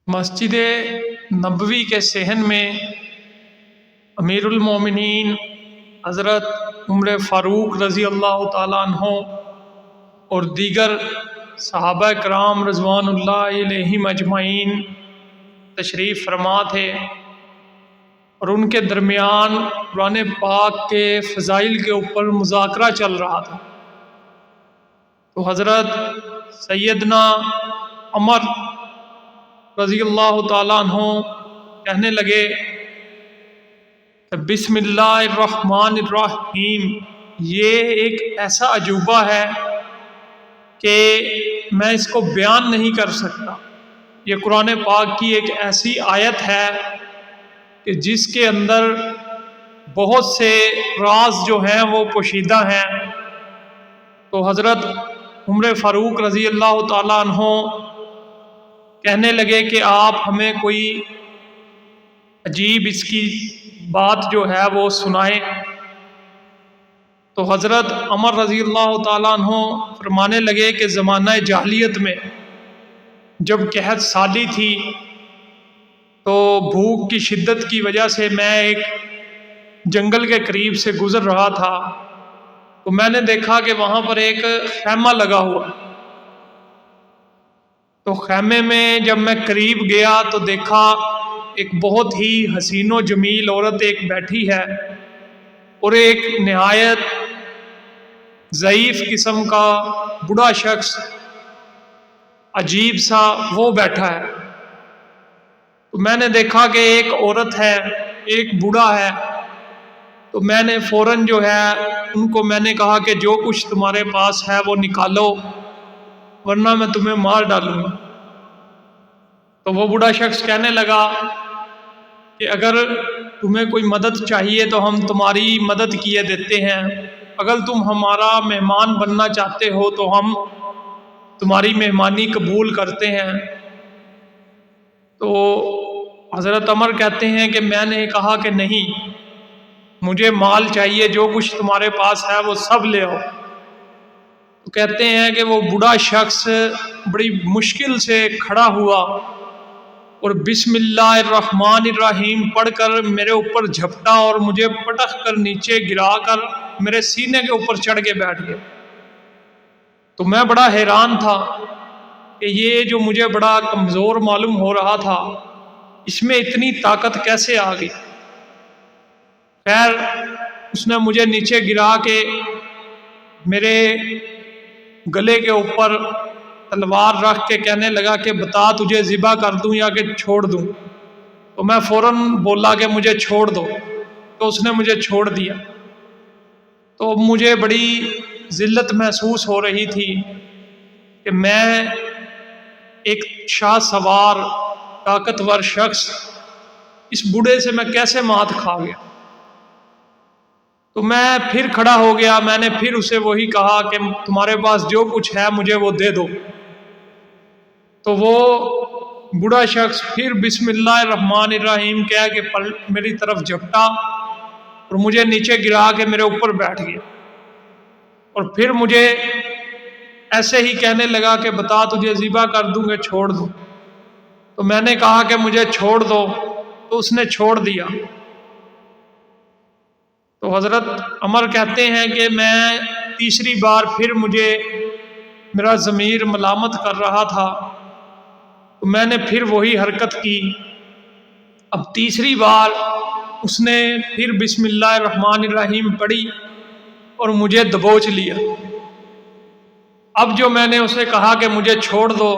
مسجد نبوی کے صحن میں امیر المومنین حضرت عمر فاروق رضی اللہ تعالیٰ عنہ اور دیگر صحابہ کرام رضوان اللہ علیہم اجمعین تشریف فرما تھے، اور ان کے درمیان قرآن پاک کے فضائل کے اوپر مذاکرہ چل رہا تھا۔ تو حضرت سیدنا عمر رضی اللہ تعالیٰ عنہ کہنے لگے کہ بسم اللہ الرحمن الرحیم، یہ ایک ایسا عجوبہ ہے کہ میں اس کو بیان نہیں کر سکتا۔ یہ قرآن پاک کی ایک ایسی آیت ہے کہ جس کے اندر بہت سے راز جو ہیں وہ پوشیدہ ہیں۔ تو حضرت عمر فاروق رضی اللہ تعالیٰ عنہ کہنے لگے کہ آپ ہمیں کوئی عجیب اس کی بات جو ہے وہ سنائیں۔ تو حضرت عمر رضی اللہ تعالیٰ عنہ فرمانے لگے کہ زمانہ جاہلیت میں جب قحط سالی تھی تو بھوک کی شدت کی وجہ سے میں ایک جنگل کے قریب سے گزر رہا تھا، تو میں نے دیکھا کہ وہاں پر ایک خیمہ لگا ہوا۔ تو خیمے میں جب میں قریب گیا تو دیکھا ایک بہت ہی حسین و جمیل عورت ایک بیٹھی ہے، اور ایک نہایت ضعیف قسم کا بوڑھا شخص عجیب سا وہ بیٹھا ہے۔ تو میں نے دیکھا کہ ایک عورت ہے، ایک بوڑھا ہے، تو میں نے فوراً جو ہے ان کو میں نے کہا کہ جو کچھ تمہارے پاس ہے وہ نکالو، ورنہ میں تمہیں مار ڈالوں گا۔ تو وہ بوڑھا شخص کہنے لگا کہ اگر تمہیں کوئی مدد چاہیے تو ہم تمہاری مدد کیے دیتے ہیں، اگر تم ہمارا مہمان بننا چاہتے ہو تو ہم تمہاری مہمانی قبول کرتے ہیں۔ تو حضرت عمر کہتے ہیں کہ میں نے کہا کہ نہیں، مجھے مال چاہیے، جو کچھ تمہارے پاس ہے وہ سب لے آؤ۔ تو کہتے ہیں کہ وہ بوڑھا شخص بڑی مشکل سے کھڑا ہوا اور بسم اللہ الرحمن الرحیم پڑھ کر میرے اوپر جھپٹا اور مجھے پٹخ کر نیچے گرا کر میرے سینے کے اوپر چڑھ کے بیٹھ گیا۔ تو میں بڑا حیران تھا کہ یہ جو مجھے بڑا کمزور معلوم ہو رہا تھا، اس میں اتنی طاقت کیسے آ گئی۔ خیر، اس نے مجھے نیچے گرا کے میرے گلے کے اوپر تلوار رکھ کے کہنے لگا کہ بتا تجھے ذبح کر دوں یا کہ چھوڑ دوں۔ تو میں فوراً بولا کہ مجھے چھوڑ دو، تو اس نے مجھے چھوڑ دیا۔ تو مجھے بڑی ذلت محسوس ہو رہی تھی کہ میں ایک شاہ سوار طاقتور شخص، اس بوڑھے سے میں کیسے مات کھا گیا۔ تو میں پھر کھڑا ہو گیا، میں نے پھر اسے وہی کہا کہ تمہارے پاس جو کچھ ہے مجھے وہ دے دو۔ تو وہ بوڑھا شخص پھر بسم اللہ الرحمن الرحیم کہہ کے میری طرف جھپٹا اور مجھے نیچے گرا کے میرے اوپر بیٹھ گیا، اور پھر مجھے ایسے ہی کہنے لگا کہ بتا تجھے ذبح کر دوں گا، چھوڑ دوں۔ تو میں نے کہا کہ مجھے چھوڑ دو، تو اس نے چھوڑ دیا۔ تو حضرت عمر کہتے ہیں کہ میں تیسری بار پھر مجھے میرا ضمیر ملامت کر رہا تھا، تو میں نے پھر وہی حرکت کی۔ اب تیسری بار اس نے پھر بسم اللہ الرحمن الرحیم پڑھی اور مجھے دبوچ لیا۔ اب جو میں نے اسے کہا کہ مجھے چھوڑ دو،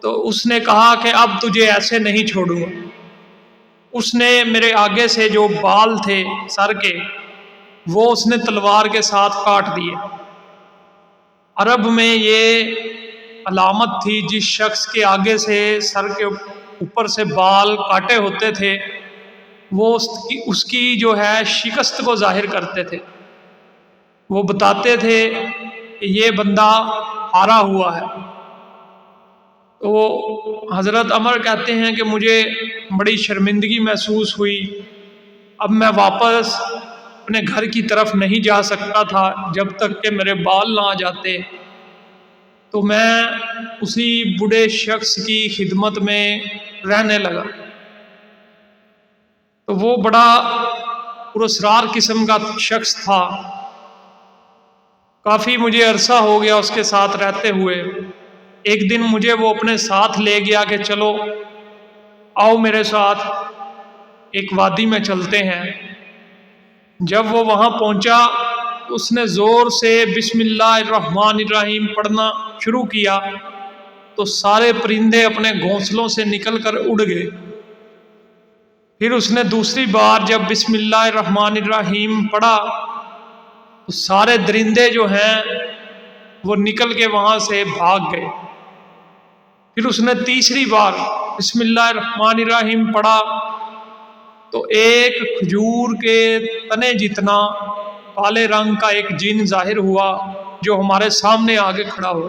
تو اس نے کہا کہ اب تجھے ایسے نہیں چھوڑوں گا۔ اس نے میرے آگے سے جو بال تھے سر کے، وہ اس نے تلوار کے ساتھ کاٹ دیے۔ عرب میں یہ علامت تھی، جس شخص کے آگے سے سر کے اوپر سے بال کاٹے ہوتے تھے وہ اس کی جو ہے شکست کو ظاہر کرتے تھے، وہ بتاتے تھے کہ یہ بندہ ہارا ہوا ہے۔ تو حضرت عمر کہتے ہیں کہ مجھے بڑی شرمندگی محسوس ہوئی۔ اب میں واپس اپنے گھر کی طرف نہیں جا سکتا تھا جب تک کہ میرے بال نہ آ جاتے۔ تو میں اسی بوڑھے شخص کی خدمت میں رہنے لگا۔ تو وہ بڑا پراسرار قسم کا شخص تھا، کافی مجھے عرصہ ہو گیا اس کے ساتھ رہتے ہوئے۔ ایک دن مجھے وہ اپنے ساتھ لے گیا کہ چلو آؤ میرے ساتھ ایک وادی میں چلتے ہیں۔ جب وہ وہاں پہنچا اس نے زور سے بسم اللہ الرحمن الرحیم پڑھنا شروع کیا تو سارے پرندے اپنے گھونسلوں سے نکل کر اڑ گئے۔ پھر اس نے دوسری بار جب بسم اللہ الرحمن الرحیم پڑھا تو سارے درندے جو ہیں وہ نکل کے وہاں سے بھاگ گئے۔ پھر اس نے تیسری بار بسم اللہ الرحمن الرحیم پڑھا تو ایک کھجور کے تنے جتنا کالے رنگ کا ایک جن ظاہر ہوا جو ہمارے سامنے آگے کھڑا ہو۔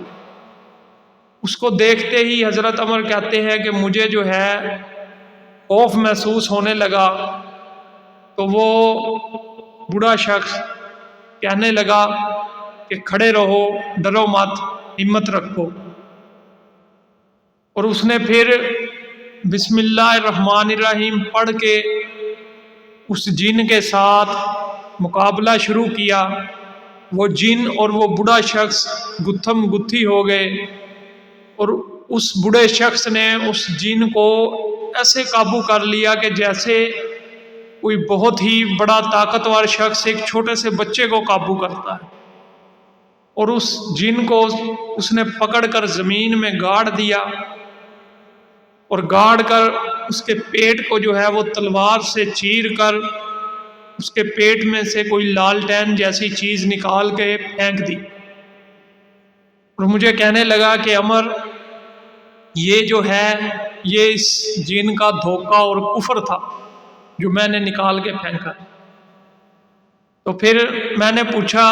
اس کو دیکھتے ہی حضرت عمر کہتے ہیں کہ مجھے جو ہے خوف محسوس ہونے لگا۔ تو وہ بوڑھا شخص کہنے لگا کہ کھڑے رہو، ڈرو مت، ہمت رکھو۔ اور اس نے پھر بسم اللہ الرحمن الرحیم پڑھ کے اس جن کے ساتھ مقابلہ شروع کیا۔ وہ جن اور وہ بوڑھا شخص گتھم گتھی ہو گئے اور اس بوڑھے شخص نے اس جن کو ایسے قابو کر لیا کہ جیسے کوئی بہت ہی بڑا طاقتور شخص ایک چھوٹے سے بچے کو قابو کرتا ہے۔ اور اس جن کو اس نے پکڑ کر زمین میں گاڑ دیا اور گاڑ کر اس کے پیٹ کو جو ہے وہ تلوار سے چیر کر اس کے پیٹ میں سے کوئی لالٹین جیسی چیز نکال کے پھینک دی۔ اور مجھے کہنے لگا کہ عمر یہ جو ہے یہ اس جن کا دھوکہ اور کفر تھا جو میں نے نکال کے پھینکا۔ تو پھر میں نے پوچھا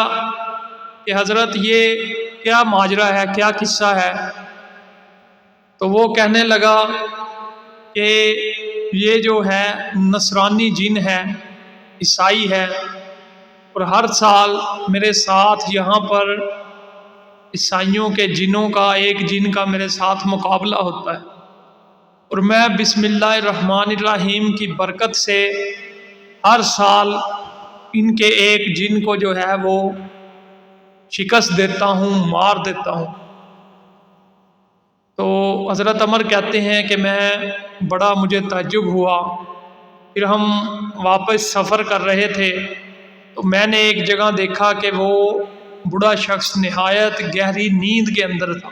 کہ حضرت یہ کیا ماجرا ہے، کیا قصہ ہے؟ تو وہ کہنے لگا کہ یہ جو ہے نصرانی جن ہے، عیسائی ہے، اور ہر سال میرے ساتھ یہاں پر عیسائیوں کے جنوں کا ایک جن کا میرے ساتھ مقابلہ ہوتا ہے، اور میں بسم اللہ الرحمن الرحیم کی برکت سے ہر سال ان کے ایک جن کو جو ہے وہ شکست دیتا ہوں، مار دیتا ہوں۔ تو حضرت عمر کہتے ہیں کہ مجھے تعجب ہوا۔ پھر ہم واپس سفر کر رہے تھے تو میں نے ایک جگہ دیکھا کہ وہ بوڑھا شخص نہایت گہری نیند کے اندر تھا۔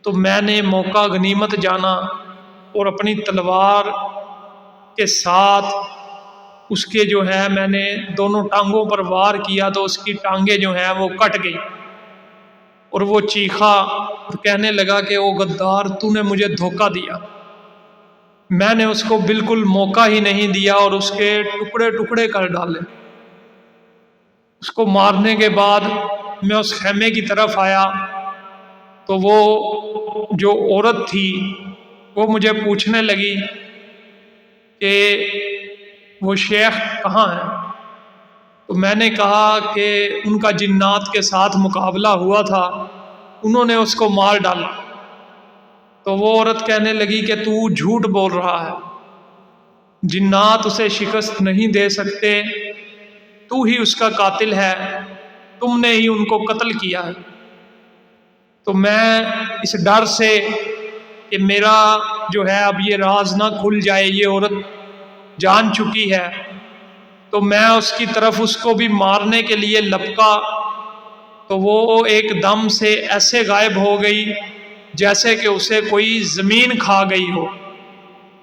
تو میں نے موقع غنیمت جانا اور اپنی تلوار کے ساتھ اس کے جو ہے میں نے دونوں ٹانگوں پر وار کیا تو اس کی ٹانگیں جو ہیں وہ کٹ گئی، اور وہ چیخا اور کہنے لگا کہ او غدار، تو نے مجھے دھوکہ دیا۔ میں نے اس کو بالکل موقع ہی نہیں دیا اور اس کے ٹکڑے ٹکڑے کر ڈالے۔ اس کو مارنے کے بعد میں اس خیمے کی طرف آیا تو وہ جو عورت تھی وہ مجھے پوچھنے لگی کہ وہ شیخ کہاں ہے؟ تو میں نے کہا کہ ان کا جنات کے ساتھ مقابلہ ہوا تھا، انہوں نے اس کو مار ڈالا۔ تو وہ عورت کہنے لگی کہ تو جھوٹ بول رہا ہے، جنات اسے شکست نہیں دے سکتے، تو ہی اس کا قاتل ہے، تم نے ہی ان کو قتل کیا ہے۔ تو میں اس ڈر سے کہ میرا جو ہے اب یہ راز نہ کھل جائے، یہ عورت جان چکی ہے، تو میں اس کی طرف اس کو بھی مارنے کے لیے لپکا تو وہ ایک دم سے ایسے غائب ہو گئی جیسے کہ اسے کوئی زمین کھا گئی ہو۔